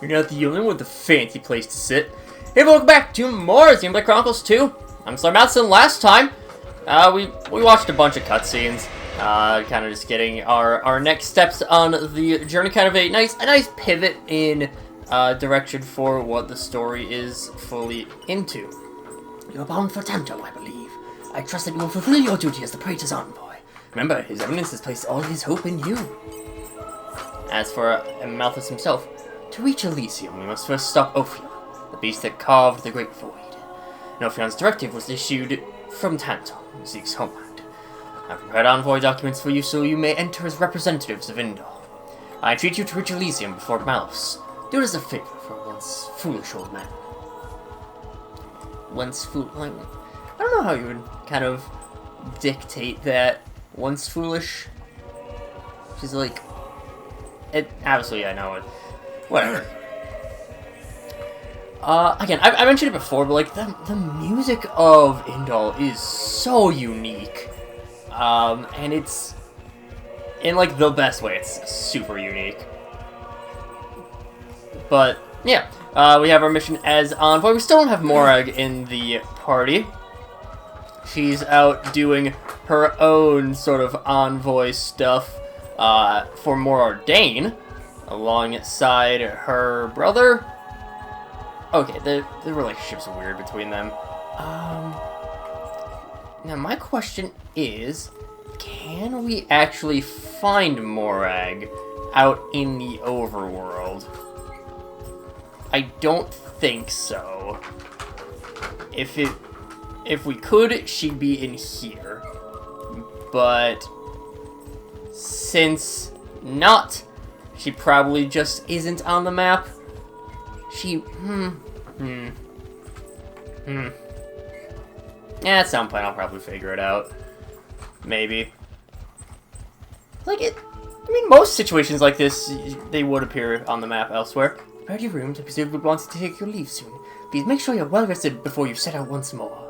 You're not the only one with a fancy place to sit. Hey, welcome back to more Xenoblade Chronicles 2. I'm SlayerMathis, and last time, we watched a bunch of cutscenes, kind of just getting our next steps on the journey, kind of a nice pivot in direction for what the story is fully into. You're bound for Tanto, I believe. I trust that you will fulfill your duty as the Praetor's envoy. Remember, His Eminence has placed all his hope in you. As for Mathis himself, to reach Elysium, we must first stop Ophion, the beast that carved the Great Void. And Ophion's directive was issued from Tanto, Zeke's homeland. I've prepared envoy documents for you so you may enter as representatives of Indol. I entreat you to reach Elysium before Malus. Do it as a favor for a once foolish old man. I don't know how you would kind of dictate that once foolish. She's like, obviously I know it. Whatever. Again, I mentioned it before, but like the music of Indol is so unique, and it's in like the best way. It's super unique. But yeah, we have our mission as envoy. We still don't have Morag in the party. She's out doing her own sort of envoy stuff for Morordain, alongside her brother. Okay, the relationship's weird between them. Now my question is, can we actually find Morag out in the overworld? I don't think so. If we could, she'd be in here. But since not, she probably just isn't on the map. Yeah, at some point I'll probably figure it out. Maybe. Like it. I mean, most situations like this, they would appear on the map elsewhere. Prepare your room to presume would want to take your leave soon. Please make sure you're well rested before you set out once more.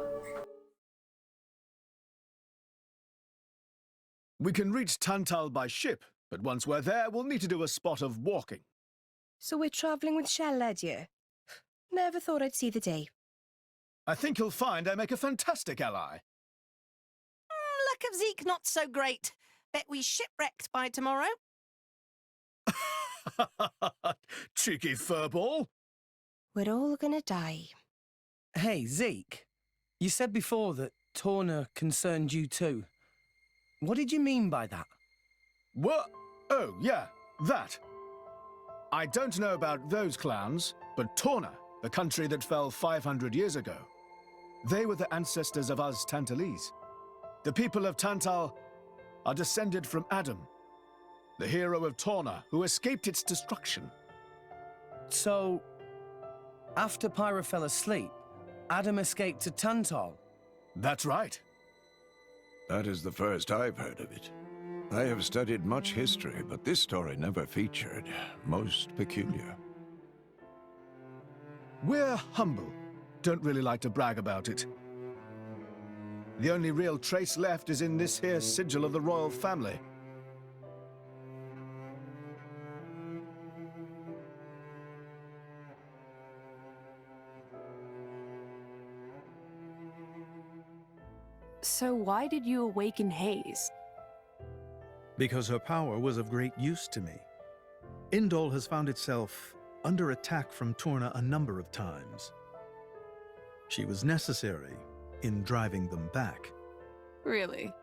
We can reach Tantal by ship, but once we're there, we'll need to do a spot of walking. So we're travelling with Shell, dear? Never thought I'd see the day. I think you'll find I make a fantastic ally. Luck of Zeke not so great. Bet we shipwrecked by tomorrow. Cheeky furball. We're all gonna die. Hey, Zeke. You said before that Torna concerned you too. What did you mean by that? What? Oh, yeah, that. I don't know about those clans, but Torna, the country that fell 500 years ago, they were the ancestors of us Tantalese. The people of Tantal are descended from Adam, the hero of Torna who escaped its destruction. So, after Pyra fell asleep, Adam escaped to Tantal? That's right. That is the first I've heard of it. I have studied much history, but this story never featured. Most peculiar. We're humble. Don't really like to brag about it. The only real trace left is in this here sigil of the royal family. So why did you awaken Haze? Because her power was of great use to me. Indol has found itself under attack from Torna a number of times. She was necessary in driving them back. Really?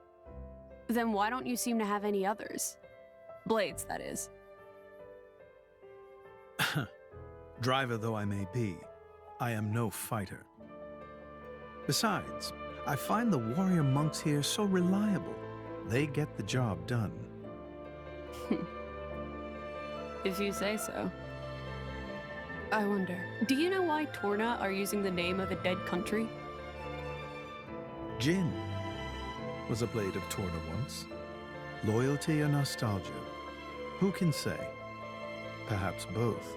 Then why don't you seem to have any others? Blades, that is. Driver though I may be, I am no fighter. Besides, I find the warrior monks here so reliable. They get the job done. If you say so. I wonder, do you know why Torna are using the name of a dead country? Jin was a blade of Torna once. Loyalty or nostalgia? Who can say? Perhaps both.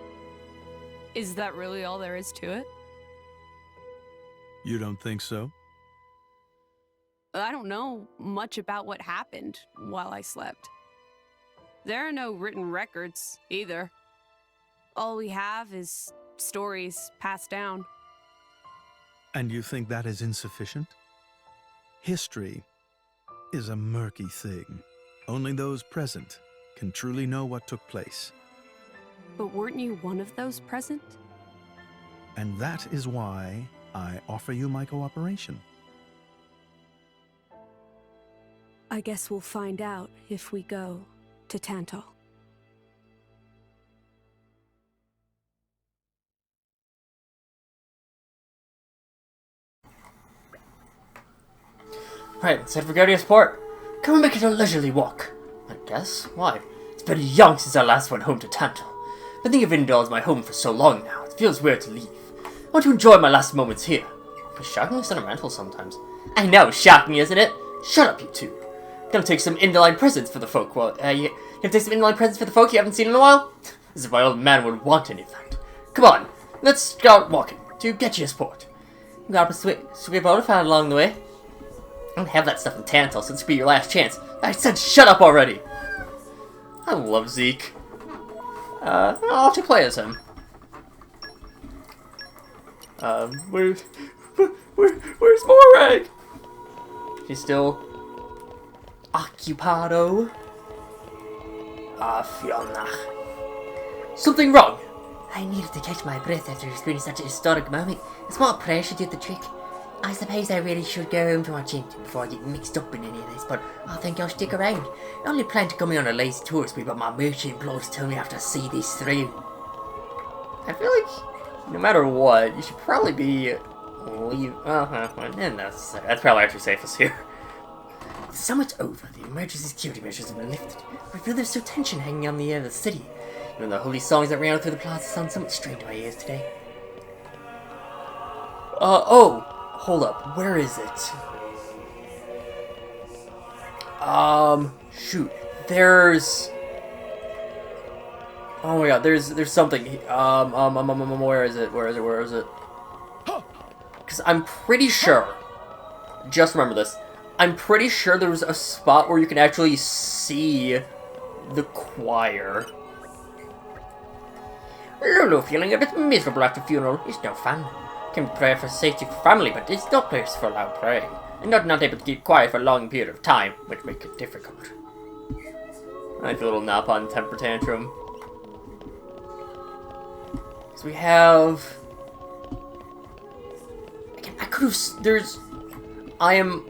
Is that really all there is to it? You don't think so? I don't know much about what happened while I slept. There are no written records, either. All we have is stories passed down. And you think that is insufficient? History is a murky thing. Only those present can truly know what took place. But weren't you one of those present? And that is why I offer you my cooperation. I guess we'll find out if we go to Tantal. Right, let's head for Guardian's Port. Come and make it a leisurely walk. I guess. Why? It's been young since I last went home to Tantal. I think of Indal as my home for so long now, it feels weird to leave. I want to enjoy my last moments here. It's shockingly sentimental sometimes. I know, shocking, isn't it? Shut up, you two. Gonna take some Indaline presents for the folk. Well, you gonna take some Indaline presents for the folk you haven't seen in a while? As if my old man would want any of that. Come on, let's start walking to Getchia's Port. Grab a sweet boat found along the way. I don't have that stuff in Tantal, so this will be your last chance. I said shut up already! I love Zeke. I'll have to play as him. Where's Morag? She's still occupado. Fiona. Something wrong? I needed to catch my breath after experiencing such a historic moment. A small pressure did the trick. I suppose I really should go home to watch it before I get mixed up in any of this, but I think I'll stick around. I only plan to come in on a lazy tourist but my merchant blows tell me I have to see this through. I feel like, no matter what, you should probably be that's probably actually safest here. The summit's over, the emergency security measures have been lifted. I feel there's still tension hanging on the air of the city. Even the holy songs that ran through the plaza sound somewhat strained to my ears today. Hold up, where is it? Shoot, there's... Oh my god, there's something, where is it? Because I'm pretty sure, just remember this, I'm pretty sure there was a spot where you can actually see the choir. Lulu feeling a bit miserable after funeral. It's no fun. Can pray for safety for family, but it's no place for loud praying. And not able to keep quiet for a long period of time, which makes it difficult. I like the little nap on temper tantrum. So we have... Again, I could have... I am...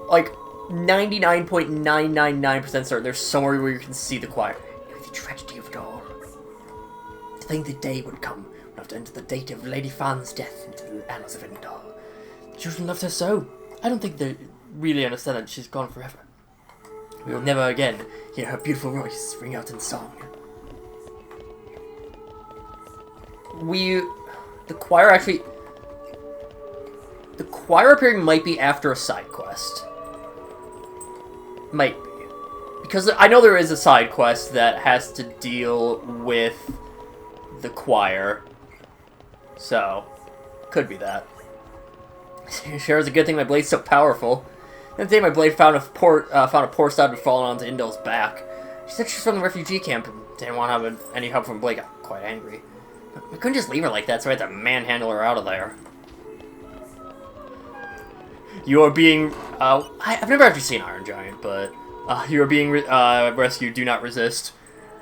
like 99.999% certain there's somewhere where you can see the choir. The tragedy of it all. To think the day would come when I have to enter the date of Lady Fan's death into the annals of Indal. The children loved her so. I don't think they really understand that she's gone forever. We will never again hear her beautiful voice ring out in song. The choir appearing might be after a side quest. Might be. Because I know there is a side quest that has to deal with the choir. So, could be that. Sure is a good thing my blade's so powerful. The day my blade found a poor sod had fallen onto Indal's back. She said she's from the refugee camp and didn't want to have any help from Blade. Got quite angry. We couldn't just leave her like that, so I had to manhandle her out of there. You are being... I've never actually seen Iron Giant, but... you are being rescued. Do not resist.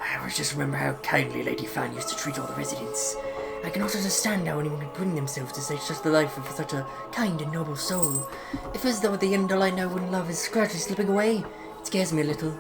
I always just remember how kindly Lady Fan used to treat all the residents. I can also understand how anyone could bring themselves to such the life of such a kind and noble soul. It feels as though the Indal I know and love is gradually slipping away. It scares me a little.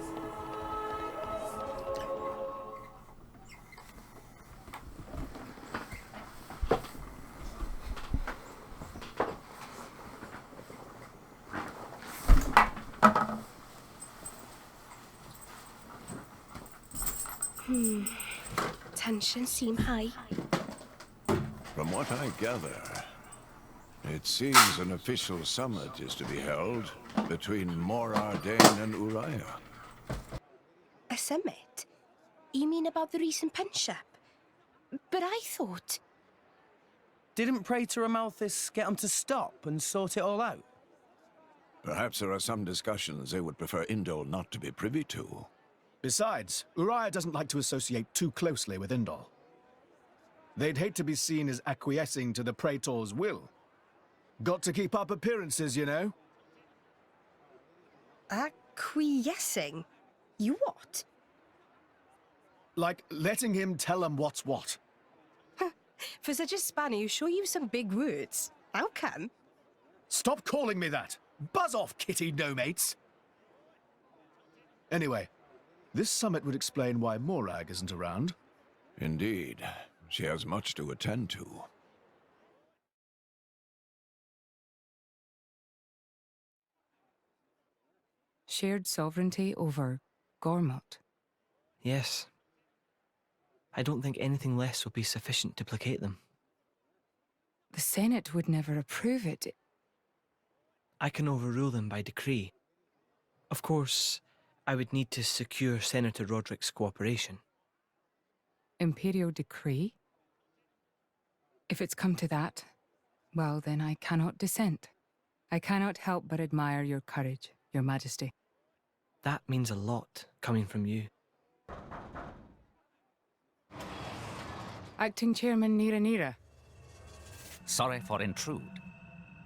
Tension seem high. From what I gather, it seems an official summit is to be held between Morardain and Uriah. A summit? You mean about the recent penship? But I thought... Didn't SlayerMathis get them to stop and sort it all out? Perhaps there are some discussions they would prefer Indal not to be privy to. Besides, Uriah doesn't like to associate too closely with Indol. They'd hate to be seen as acquiescing to the Praetor's will. Got to keep up appearances, you know? Acquiescing? You what? Like letting him tell them what's what. For such a spanner, you sure use some big words. How come? Stop calling me that! Buzz off, kitty no-mates! Anyway, this summit would explain why Morag isn't around. Indeed. She has much to attend to. Shared sovereignty over Gormott. Yes. I don't think anything less would be sufficient to placate them. The Senate would never approve it. I can overrule them by decree. Of course, I would need to secure Senator Roderick's cooperation. Imperial decree? If it's come to that, well, then I cannot dissent. I cannot help but admire your courage, Your Majesty. That means a lot, coming from you. Acting Chairman Nira. Sorry for intrude.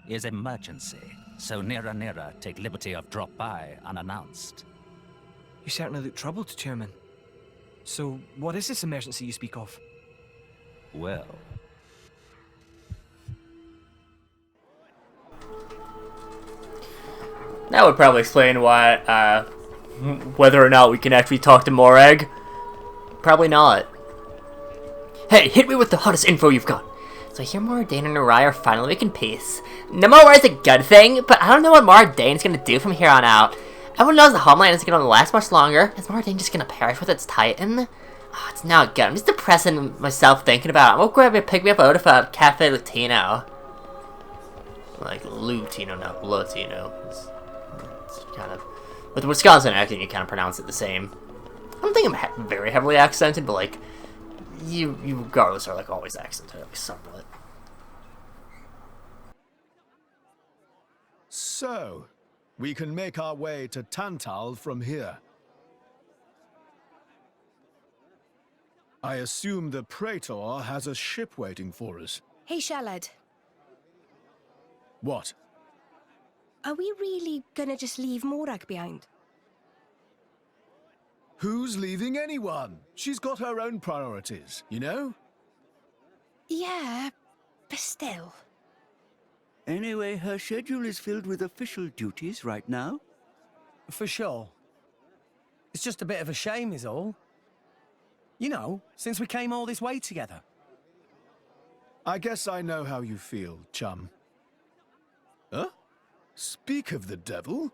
Is emergency, so Nira take liberty of drop by unannounced. You certainly look troubled, Chairman. So, what is this emergency you speak of? Well... That would probably explain why, whether or not we can actually talk to Morag. Probably not. Hey, hit me with the hottest info you've got. So I hear Moradane and Uriah are finally making peace. No more war is a good thing, but I don't know what Moradane's gonna do from here on out. Everyone knows the homeland isn't gonna last much longer. Is Moradane just gonna perish with its titan? Oh, it's not good. I'm just depressing myself thinking about it. I'm gonna grab a pick-me-up order for a Cafe Latino. Like, Lutino, not Latino. It's kind of... With the Wisconsin accent, you kind of pronounce it the same. I don't think I'm very heavily accented, but, like, you regardless are, like, always accented, at least somewhat. So, we can make our way to Tantal from here. I assume the Praetor has a ship waiting for us. Hey, Shalad. What? Are we really gonna just leave Morag behind? Who's leaving anyone? She's got her own priorities, you know? Yeah, but still. Anyway, her schedule is filled with official duties right now. For sure. It's just a bit of a shame is all. You know, since we came all this way together. I guess I know how you feel, chum. Huh? Speak of the devil?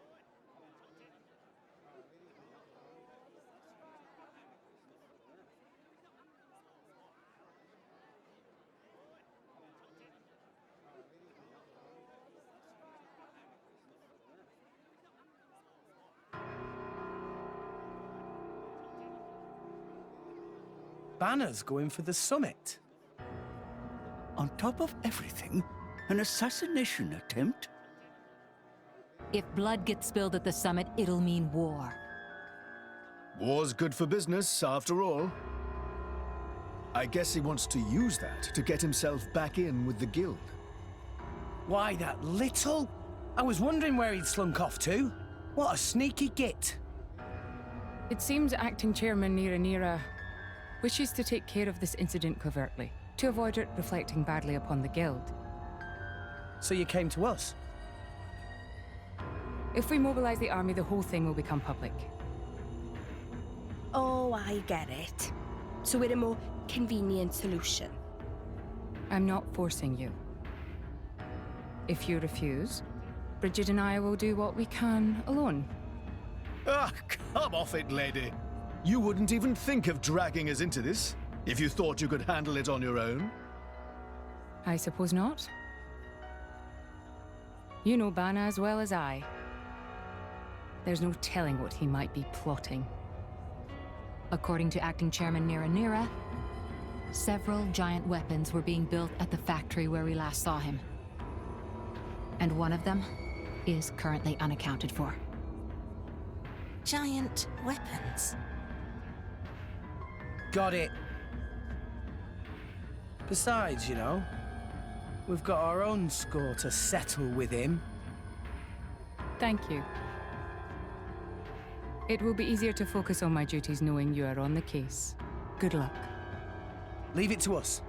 Bana's going for the summit. On top of everything, an assassination attempt? If blood gets spilled at the summit, it'll mean war. War's good for business, after all. I guess he wants to use that to get himself back in with the guild. Why, that little? I was wondering where he'd slunk off to. What a sneaky git. It seems Acting Chairman Nira wishes to take care of this incident covertly, to avoid it reflecting badly upon the guild. So you came to us? If we mobilize the army, the whole thing will become public. Oh, I get it. So we're a more convenient solution. I'm not forcing you. If you refuse, Bridget and I will do what we can alone. Ah, come off it, lady. You wouldn't even think of dragging us into this, if you thought you could handle it on your own. I suppose not. You know Bana as well as I. There's no telling what he might be plotting. According to Acting Chairman Nira, several giant weapons were being built at the factory where we last saw him. And one of them is currently unaccounted for. Giant weapons? Got it. Besides, you know, we've got our own score to settle with him. Thank you. It will be easier to focus on my duties knowing you are on the case. Good luck. Leave it to us.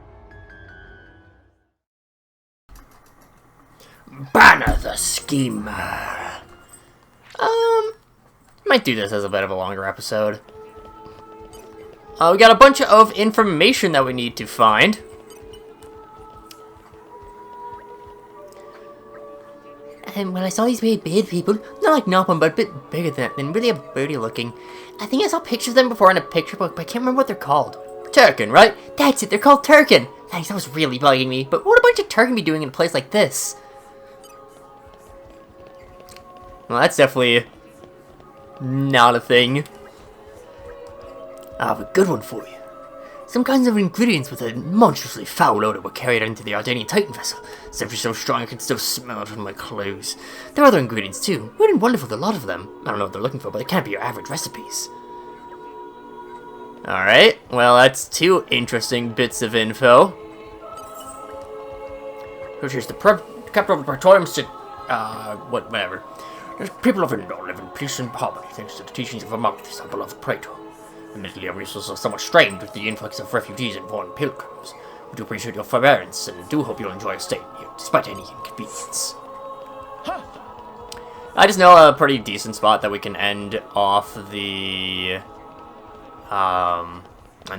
Bana the Schemer. Might do this as a bit of a longer episode. We got a bunch of information that we need to find. Well, I saw these weird beard people, not like Noppin, but a bit bigger than that, and really birdie looking. I think I saw pictures of them before in a picture book, but I can't remember what they're called. Turkin, right? That's it, they're called Turkin. Thanks, that was really bugging me, but what would a bunch of Turkin be doing in a place like this? Well, that's definitely not a thing. I have a good one for you. Some kinds of ingredients with a monstrously foul odor were carried into the Ardanian Titan vessel. Simply so strong I could still smell it from my clothes. There are other ingredients too. Weird and wonderful, a lot of them. I don't know what they're looking for, but they can't be your average recipes. Alright, well that's two interesting bits of info. Which is the capital of the Praetorium whatever. There's people of Indor live in peace and harmony thanks to the teachings of Xenoblade, our beloved Praetor. Admittedly, our resources are somewhat strained with the influx of refugees and foreign pilgrims. We do appreciate your forbearance and do hope you'll enjoy a stay here, despite any inconvenience. I just know a pretty decent spot that we can end off the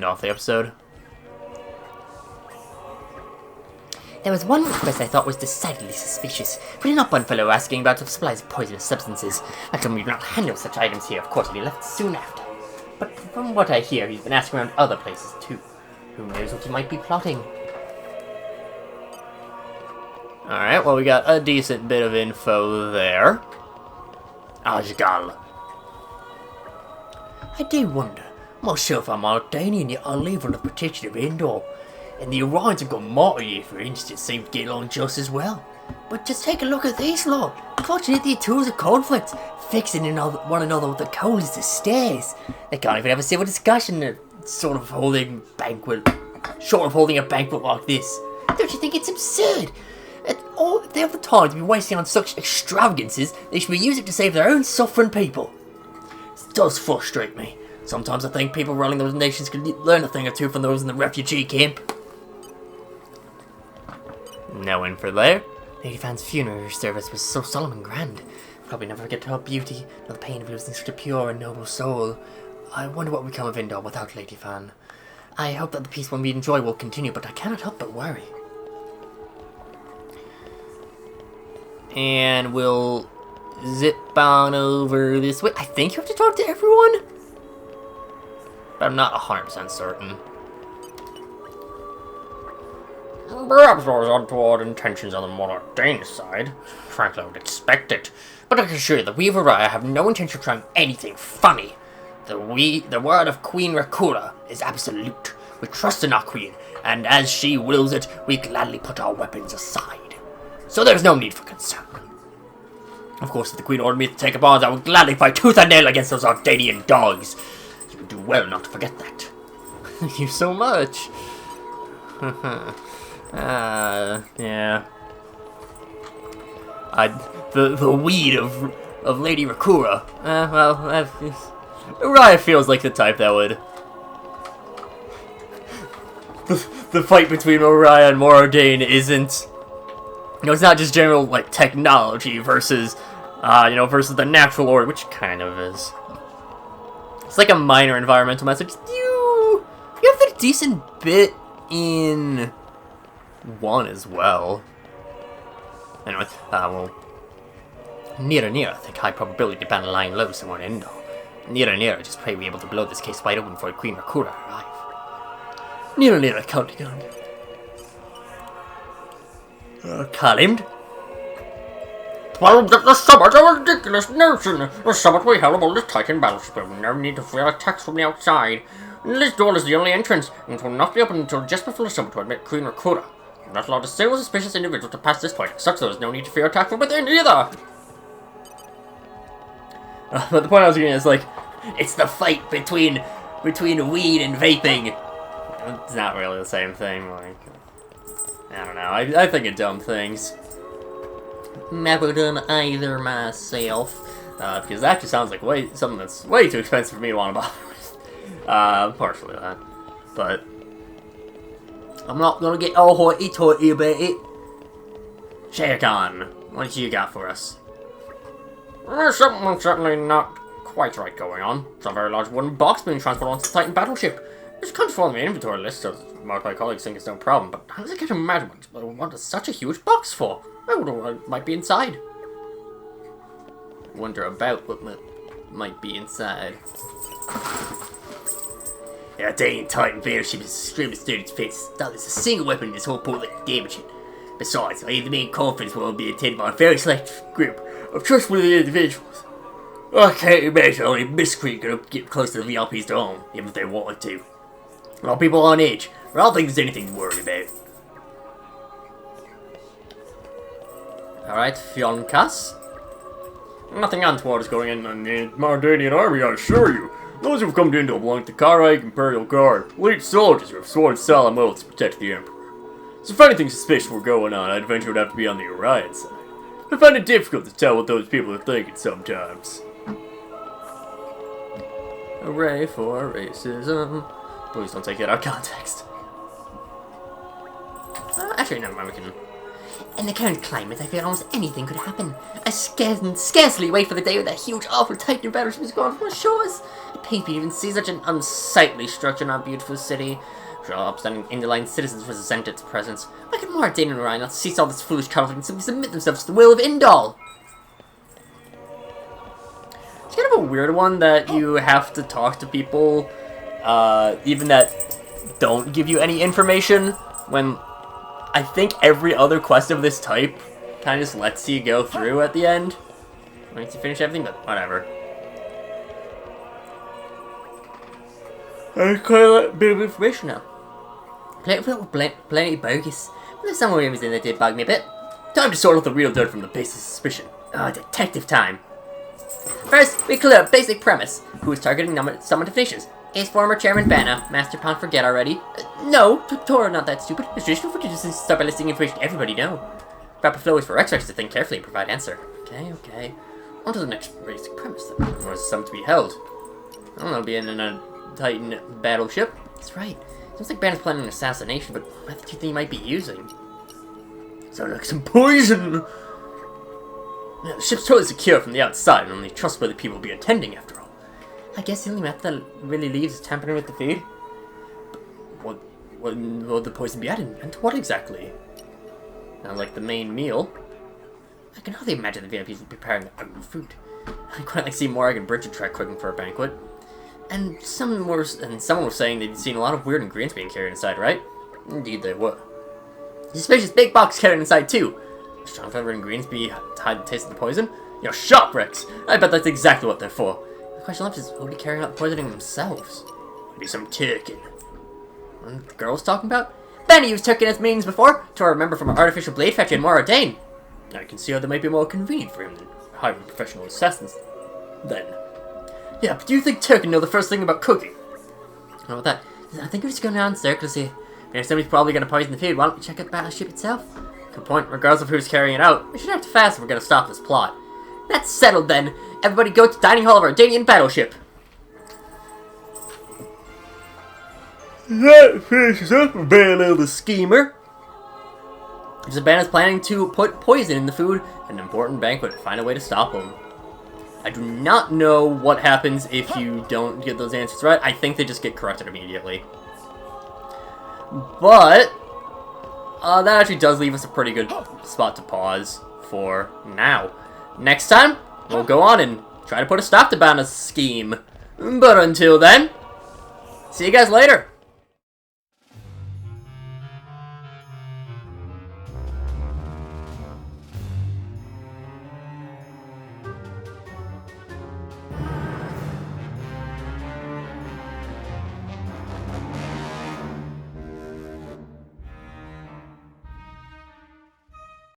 episode. There was one request I thought was decidedly suspicious. We did not one fellow asking about supplies of poisonous substances. I told him we do not handle such items here, of course, and he left soon after. But from what I hear, he's been asking around other places too. Who knows what he might be plotting? Alright, well we got a decent bit of info there. Ajgal. I do wonder. Myself, I'm Ardanian, yet I live on the protection of Endor. And the Orions have got Martyr here, for instance, seem to get along just as well. But just take a look at these lot. Unfortunately, the tools of conflict, fixing one another with the coldest of stares. They can't even have a civil discussion, short of holding a banquet like this. Don't you think it's absurd? They have the time to be wasting on such extravagances, they should be using it to save their own suffering people. It does frustrate me. Sometimes I think people running those nations could learn a thing or two from those in the refugee camp. No info there. Lady Fan's funeral service was so solemn and grand. Probably never forget her beauty, nor the pain of losing such a pure and noble soul. I wonder what would become of Endor without Lady Fan. I hope that the peace we enjoy will continue, but I cannot help but worry. And we'll zip on over this way. I think you have to talk to everyone, but I'm not 100% certain. Perhaps there was untoward intentions on the monarch Dane's side. Frankly, I would expect it. But I can assure you that we of Araya have no intention of trying anything funny. The word of Queen Rakura is absolute. We trust in our queen, and as she wills it, we gladly put our weapons aside. So there's no need for concern. Of course, if the queen ordered me to take up arms, I would gladly fight tooth and nail against those Ardanian dogs. You would do well not to forget that. Thank you so much. Yeah. The weed of Lady Rakura. Well, Uriah feels like the type that would. The fight between Uriah and Moradane isn't. You know, it's not just general like technology versus, versus the natural order, which kind of is. It's like a minor environmental message. You have a decent bit in 1 as well. Anyway, near, I think high probability to ban lying low somewhere in Endor. Near, just pray we're able to blow this case wide open before Queen Rakura arrive. Near, counting on you. Calmed? Well, the summit a ridiculous notion. The summit we held about the Titan battleship. We never need to fear attacks from the outside. This door is the only entrance, and it will not be open until just before the summit to admit Queen Rakura. I'm not allowed a single suspicious individual to pass this point. Such there is no need to fear attack from within either. But the point I was getting is like, it's the fight between between weed and vaping. It's not really the same thing, like, I don't know, I think of dumb things. Never done either myself, because that just sounds like something that's way too expensive for me to want to bother with. Partially that, but I'm not gonna get all hoity-toity about it. Shere Khan, what you got for us? There's something certainly not quite right going on. It's a very large wooden box being transported onto the Titan battleship. It's come from the inventory list, so my colleagues think it's no problem, but how does it get imagine what is such a huge box for? I wonder what might be inside. Wonder about what might be inside. Yeah, Dane Titan battleship is extremely sturdy to face. There's a single weapon in this whole port that can damage it. Besides, I have the main conference will be attended by a very select group of trustworthy individuals. I can't imagine only miscreant gonna get close to the VIP's to home, even if they wanted to. A lot of people on edge, but I don't think there's anything to worry about. Alright, Fionkas. Nothing untoward is going on in the Mardanian army, I assure you. Those who've come to Indol belong to the Karaik Imperial Guard, elite soldiers who have sworn solemn oaths to protect the Emperor. So if anything suspicious were going on, I'd venture it would have to be on the Orion side. I find it difficult to tell what those people are thinking sometimes. Hooray for racism. Please don't take it out of context. Actually, never mind, we can... In the current climate, I fear almost anything could happen. I scarcely wait for the day when that huge, awful Titan battleship is gone from the shores. It pains me to even see such an unsightly structure in our beautiful city. Sure, upstanding Indolite citizens resent its presence. Why could Mardane and Orion not cease all this foolish conflict and simply submit themselves to the will of Indol? It's kind of a weird one that you have to talk to people, even that don't give you any information, when I think every other quest of this type kind of just lets you go through at the end. Once you finish everything, but whatever. I quite a bit of information now. Plenty bogus. But there's some rumors in there that did bug me a bit. Time to sort out the real dirt from the basis of suspicion. Detective time. First, we clear up basic premise. Who is targeting some definitions? Is former Chairman Bana, Master Pound forget already? No, Tora not that stupid. It's traditional for to just start by listing information everybody know. Proper flow is for experts to think carefully and provide answer. Okay. On to the next basic premise then. Or is some to be held? I don't know, being in a Titan battleship. That's right. Seems like Bana's planning an assassination, but what do you think he might be using? Sounds like some poison! Yeah, the ship's totally secure from the outside, and only trustworthy people will be attending after all. I guess the only method that really leaves is tampering with the food. What would the poison be added, and to what exactly? Sounds like the main meal. I can hardly imagine the VIPs would be preparing their own food. I quite like seeing Morag and Bridget try cooking for a banquet. And someone was saying they'd seen a lot of weird ingredients being carried inside, right? Indeed they were. Suspicious big box carried inside too. Strong flavored ingredients be hide the taste of the poison? You're sharp, Rex! I bet that's exactly what they're for. The question left is, who would be carrying out the poisoning themselves? Maybe some turkin. What the girl's talking about? Bana used turkin as means before, to remember from our artificial blade fetcher in Mora Dane. I can see how that might be more convenient for him than hiring professional assassins. Then. Yeah, but do you think turkin know the first thing about cooking? How about that? I think we're just going downstairs to see if somebody's probably going to poison the food. Why don't we check out the battleship itself? Good point. Regardless of who's carrying it out, we should act fast if we're going to stop this plot. That's settled then. Everybody go to the dining hall of our Danian battleship. That finishes up Bana the schemer. Bana's planning to put poison in the food at an important banquet. Find a way to stop him. I do not know what happens if you don't get those answers right. I think they just get corrected immediately. But that actually does leave us a pretty good spot to pause for now. Next time, we'll go on and try to put a stop to Bana's scheme. But until then, see you guys later.